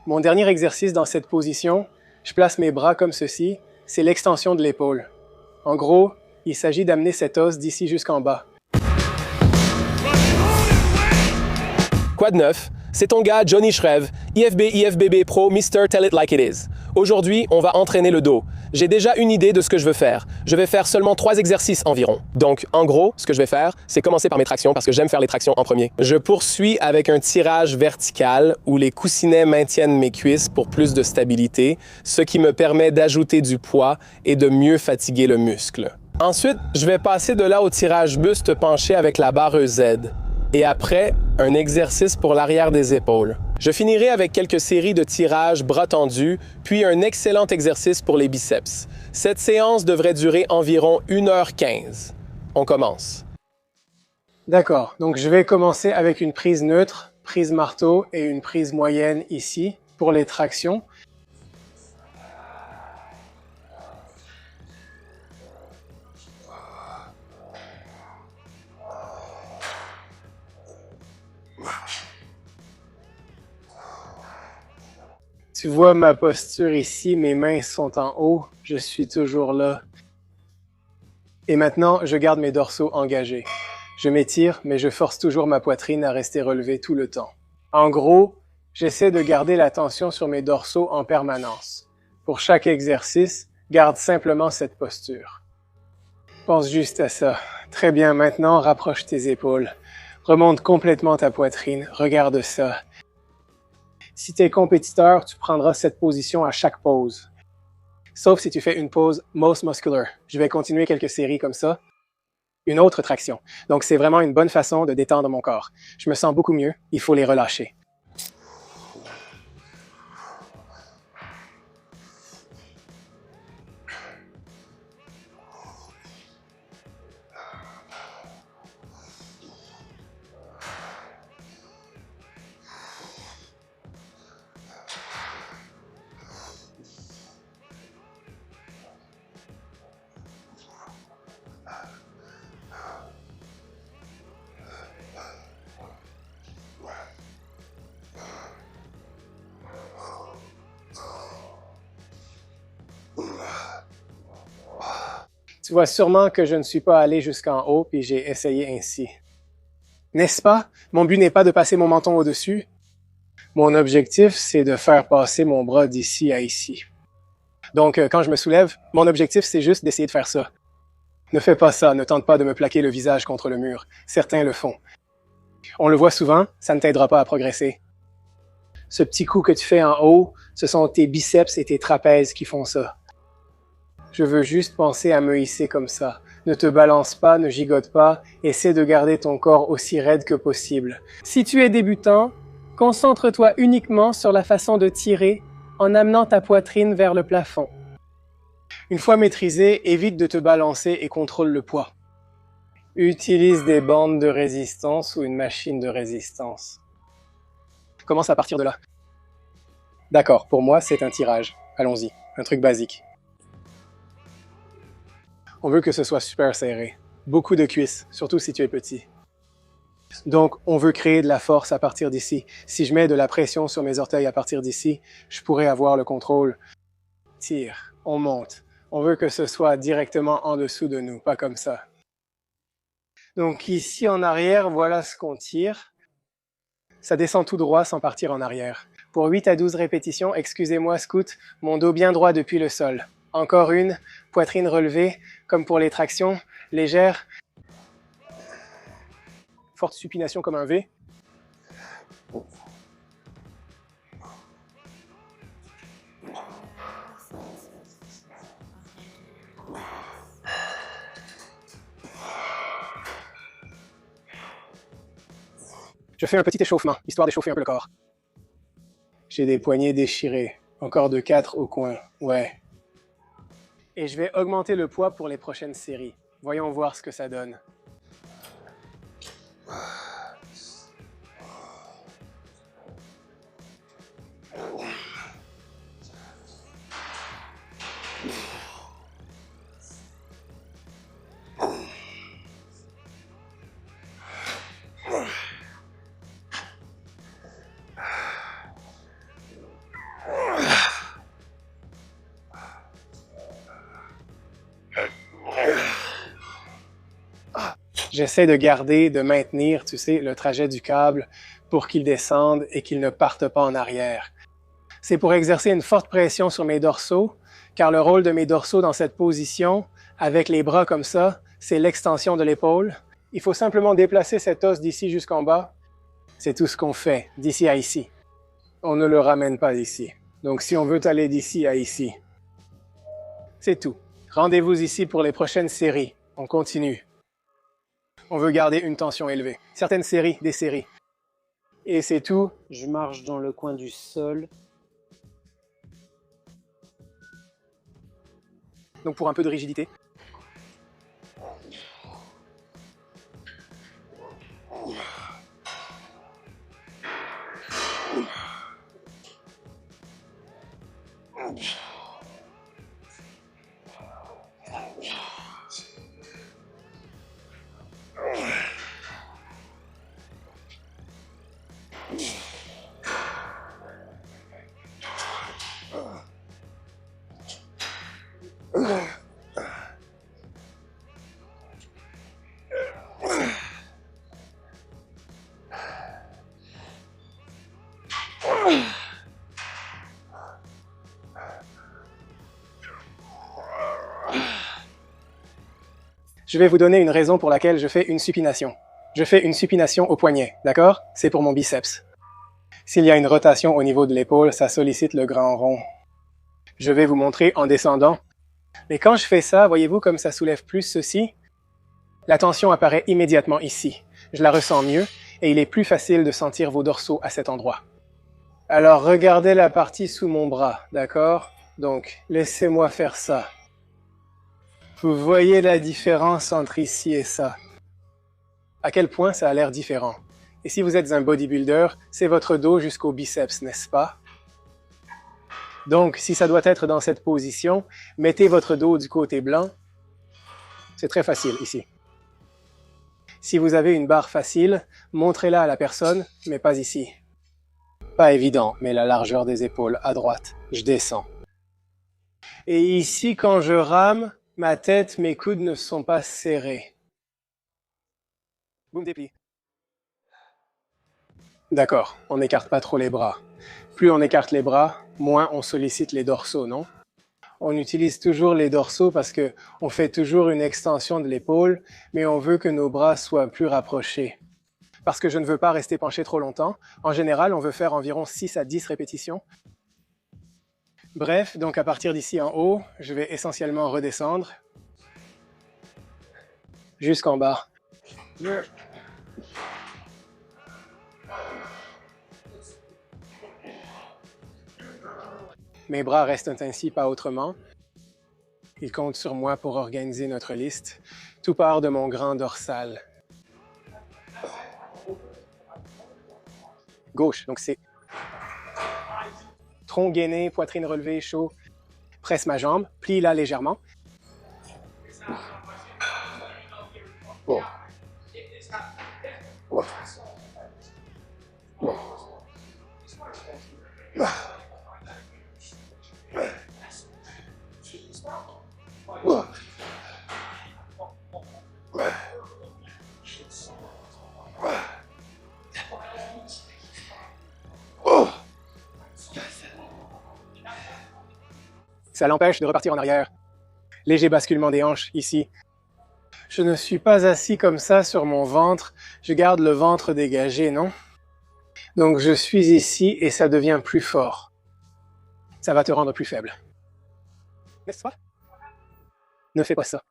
Mon dernier exercice dans cette position, je place mes bras comme ceci, c'est l'extension de l'épaule. En gros, il s'agit d'amener cet os d'ici jusqu'en bas. Quad 9, c'est ton gars Johnny Shrev, IFBB Pro Mr. Tell It Like It Is. Aujourd'hui, on va entraîner le dos. J'ai déjà une idée de ce que je veux faire. Je vais faire seulement 3 exercices environ. Donc, en gros, ce que je vais faire, c'est commencer par mes tractions parce que j'aime faire les tractions en premier. Je poursuis avec un tirage vertical où les coussinets maintiennent mes cuisses pour plus de stabilité, ce qui me permet d'ajouter du poids et de mieux fatiguer le muscle. Ensuite, je vais passer de là au tirage buste penché avec la barre Z. Et après, un exercice pour l'arrière des épaules. Je finirai avec quelques séries de tirages bras tendus, puis un excellent exercice pour les biceps. Cette séance devrait durer environ 1h15. On commence. D'accord, donc je vais commencer avec une prise neutre, prise marteau et une prise moyenne ici pour les tractions. Tu vois ma posture ici, mes mains sont en haut, je suis toujours là. Et maintenant, je garde mes dorsaux engagés. Je m'étire, mais je force toujours ma poitrine à rester relevée tout le temps. En gros, j'essaie de garder la tension sur mes dorsaux en permanence. Pour chaque exercice, garde simplement cette posture. Pense juste à ça. Très bien, maintenant, rapproche tes épaules. Remonte complètement ta poitrine, regarde ça. Si tu es compétiteur, tu prendras cette position à chaque pause. Sauf si tu fais une pause most muscular. Je vais continuer quelques séries comme ça. Une autre traction. Donc c'est vraiment une bonne façon de détendre mon corps. Je me sens beaucoup mieux, il faut les relâcher. Tu vois sûrement que je ne suis pas allé jusqu'en haut puis j'ai essayé ainsi. N'est-ce pas? Mon but n'est pas de passer mon menton au-dessus. Mon objectif, c'est de faire passer mon bras d'ici à ici. Donc, quand je me soulève, mon objectif, c'est juste d'essayer de faire ça. Ne fais pas ça, ne tente pas de me plaquer le visage contre le mur. Certains le font. On le voit souvent, ça ne t'aidera pas à progresser. Ce petit coup que tu fais en haut, ce sont tes biceps et tes trapèzes qui font ça. Je veux juste penser à me hisser comme ça. Ne te balance pas, ne gigote pas, essaie de garder ton corps aussi raide que possible. Si tu es débutant, concentre-toi uniquement sur la façon de tirer en amenant ta poitrine vers le plafond. Une fois maîtrisé, évite de te balancer et contrôle le poids. Utilise des bandes de résistance ou une machine de résistance. Commence à partir de là. D'accord, pour moi, c'est un tirage. Allons-y, un truc basique. On veut que ce soit super serré. Beaucoup de cuisses, surtout si tu es petit. Donc, on veut créer de la force à partir d'ici. Si je mets de la pression sur mes orteils à partir d'ici, je pourrais avoir le contrôle. Tire, on monte. On veut que ce soit directement en dessous de nous, pas comme ça. Donc ici en arrière, voilà ce qu'on tire. Ça descend tout droit sans partir en arrière. Pour 8 à 12 répétitions, excusez-moi scout, mon dos bien droit depuis le sol. Encore une, poitrine relevée, comme pour les tractions, légère. Forte supination comme un V. Je fais un petit échauffement, histoire d'échauffer un peu le corps. J'ai des poignets déchirés. Encore de 4 au coin, ouais. Et je vais augmenter le poids pour les prochaines séries. Voyons voir ce que ça donne. J'essaie de maintenir, tu sais, le trajet du câble pour qu'il descende et qu'il ne parte pas en arrière. C'est pour exercer une forte pression sur mes dorsaux, car le rôle de mes dorsaux dans cette position, avec les bras comme ça, c'est l'extension de l'épaule. Il faut simplement déplacer cet os d'ici jusqu'en bas. C'est tout ce qu'on fait, d'ici à ici. On ne le ramène pas ici. Donc si on veut aller d'ici à ici, c'est tout. Rendez-vous ici pour les prochaines séries. On continue. On veut garder une tension élevée. Certaines séries, des séries. Et c'est tout. Je marche dans le coin du sol. Donc pour un peu de rigidité. Je vais vous donner une raison pour laquelle je fais une supination. Je fais une supination au poignet, d'accord? C'est pour mon biceps. S'il y a une rotation au niveau de l'épaule, ça sollicite le grand rond. Je vais vous montrer en descendant. Mais quand je fais ça, voyez-vous comme ça soulève plus ceci? La tension apparaît immédiatement ici. Je la ressens mieux et il est plus facile de sentir vos dorsaux à cet endroit. Alors regardez la partie sous mon bras, d'accord? Donc laissez-moi faire ça. Vous voyez la différence entre ici et ça. À quel point ça a l'air différent. Et si vous êtes un bodybuilder, c'est votre dos jusqu'au biceps, n'est-ce pas? Donc, si ça doit être dans cette position, mettez votre dos du côté blanc. C'est très facile ici. Si vous avez une barre facile, montrez-la à la personne, mais pas ici. Pas évident, mais la largeur des épaules à droite. Je descends. Et ici, quand je rame, ma tête, mes coudes ne sont pas serrés. Boum, déplie. D'accord, on n'écarte pas trop les bras. Plus on écarte les bras, moins on sollicite les dorsaux, non? On utilise toujours les dorsaux parce que on fait toujours une extension de l'épaule, mais on veut que nos bras soient plus rapprochés. Parce que je ne veux pas rester penché trop longtemps. En général, on veut faire environ 6 à 10 répétitions. Bref, donc à partir d'ici en haut, je vais essentiellement redescendre jusqu'en bas. Mes bras restent ainsi, pas autrement. Ils comptent sur moi pour organiser notre liste. Tout part de mon grand dorsal. Gauche, donc c'est tronc gainé, poitrine relevée, chaud. Presse ma jambe, plie-la légèrement. Ça l'empêche de repartir en arrière. Léger basculement des hanches, ici. Je ne suis pas assis comme ça sur mon ventre. Je garde le ventre dégagé, non? Donc je suis ici et ça devient plus fort. Ça va te rendre plus faible. N'est-ce pas? Ne fais pas ça.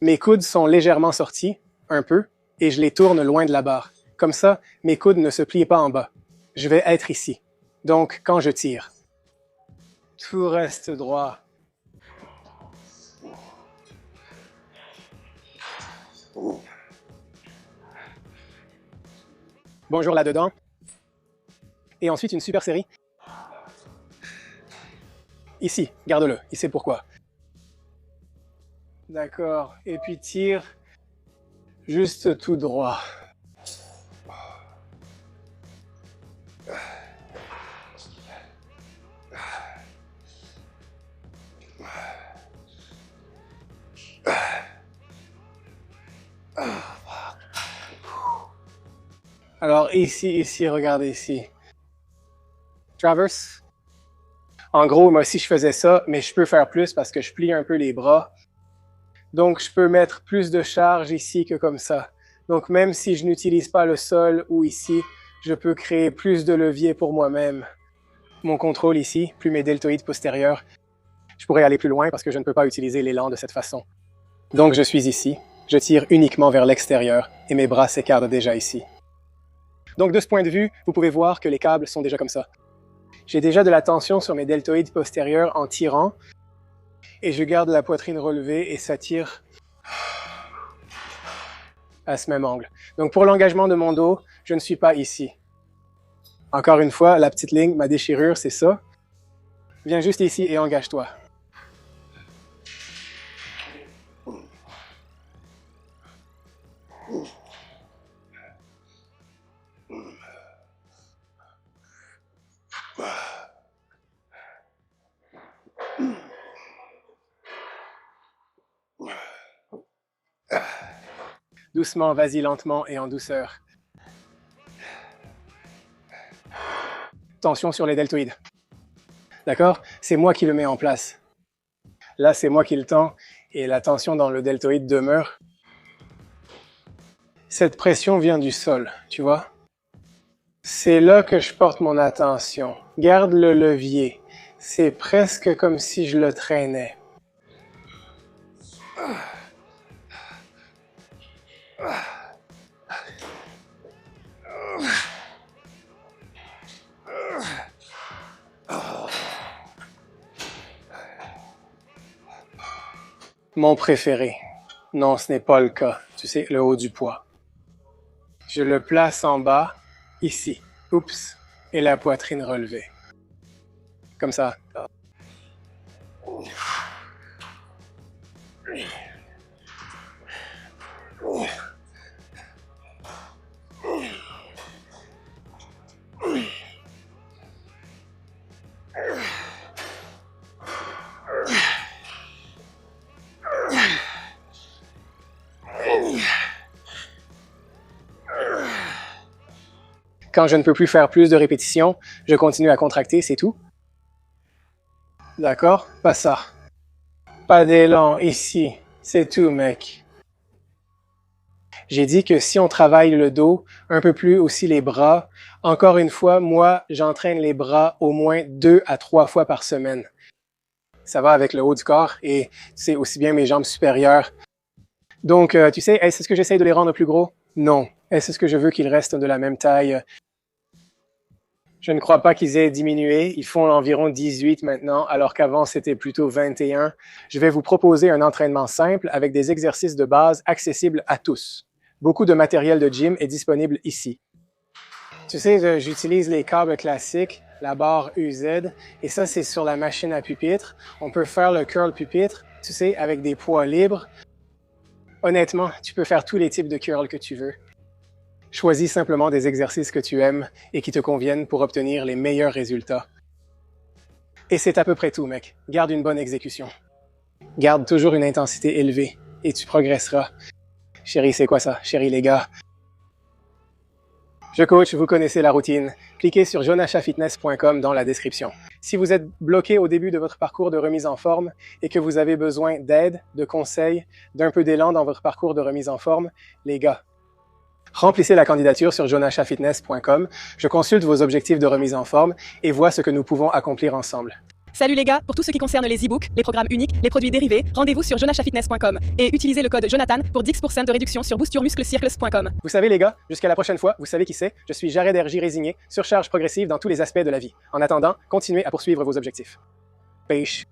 Mes coudes sont légèrement sortis, un peu, et je les tourne loin de la barre. Comme ça, mes coudes ne se plient pas en bas. Je vais être ici. Donc, quand je tire, tout reste droit. Bonjour là-dedans. Et ensuite, une super série. Ici, garde-le. Il sait pourquoi. D'accord. Et puis tire juste tout droit. Alors ici, regardez ici. Traverse. En gros, moi aussi je faisais ça, mais je peux faire plus parce que je plie un peu les bras. Donc je peux mettre plus de charge ici que comme ça. Donc même si je n'utilise pas le sol ou ici, je peux créer plus de levier pour moi-même. Mon contrôle ici, plus mes deltoïdes postérieurs. Je pourrais aller plus loin parce que je ne peux pas utiliser l'élan de cette façon. Donc je suis ici, je tire uniquement vers l'extérieur et mes bras s'écartent déjà ici. Donc de ce point de vue, vous pouvez voir que les câbles sont déjà comme ça. J'ai déjà de la tension sur mes deltoïdes postérieurs en tirant et je garde la poitrine relevée et ça tire à ce même angle. Donc pour l'engagement de mon dos, je ne suis pas ici. Encore une fois, la petite ligne, ma déchirure, c'est ça. Viens juste ici et engage-toi. Doucement, vas-y lentement et en douceur. Tension sur les deltoïdes. D'accord? C'est moi qui le mets en place. Là, c'est moi qui le tends et la tension dans le deltoïde demeure. Cette pression vient du sol, tu vois? C'est là que je porte mon attention. Garde le levier. C'est presque comme si je le traînais. Mon préféré. Non, ce n'est pas le cas. Tu sais, le haut du poids. Je le place en bas, ici. Oups. Et la poitrine relevée. Comme ça. Quand je ne peux plus faire plus de répétitions, je continue à contracter, c'est tout. D'accord? Pas ça. Pas d'élan ici. C'est tout, mec. J'ai dit que si on travaille le dos, un peu plus aussi les bras, encore une fois, moi, j'entraîne les bras au moins 2 à 3 fois par semaine. Ça va avec le haut du corps et c'est aussi bien mes jambes supérieures. Donc, tu sais, est-ce que j'essaie de les rendre plus gros? Non. Est-ce que je veux qu'ils restent de la même taille? Je ne crois pas qu'ils aient diminué. Ils font environ 18 maintenant, alors qu'avant c'était plutôt 21. Je vais vous proposer un entraînement simple avec des exercices de base accessibles à tous. Beaucoup de matériel de gym est disponible ici. Tu sais, j'utilise les câbles classiques, la barre UZ, et ça c'est sur la machine à pupitre. On peut faire le curl pupitre, tu sais, avec des poids libres. Honnêtement, tu peux faire tous les types de curls que tu veux. Choisis simplement des exercices que tu aimes et qui te conviennent pour obtenir les meilleurs résultats. Et c'est à peu près tout, mec. Garde une bonne exécution. Garde toujours une intensité élevée et tu progresseras. Chérie, c'est quoi ça? Chérie, les gars. Je coach, vous connaissez la routine. Cliquez sur jonachafitness.com dans la description. Si vous êtes bloqué au début de votre parcours de remise en forme et que vous avez besoin d'aide, de conseils, d'un peu d'élan dans votre parcours de remise en forme, les gars, remplissez la candidature sur jonachafitness.com. Je consulte vos objectifs de remise en forme et vois ce que nous pouvons accomplir ensemble. Salut les gars, pour tout ce qui concerne les e-books, les programmes uniques, les produits dérivés, rendez-vous sur jonachafitness.com et utilisez le code Jonathan pour 10% de réduction sur boostyourmusclecircles.com. Vous savez les gars, jusqu'à la prochaine fois, vous savez qui c'est, je suis Jared R.J. résigné, surcharge progressive dans tous les aspects de la vie. En attendant, continuez à poursuivre vos objectifs. Peace.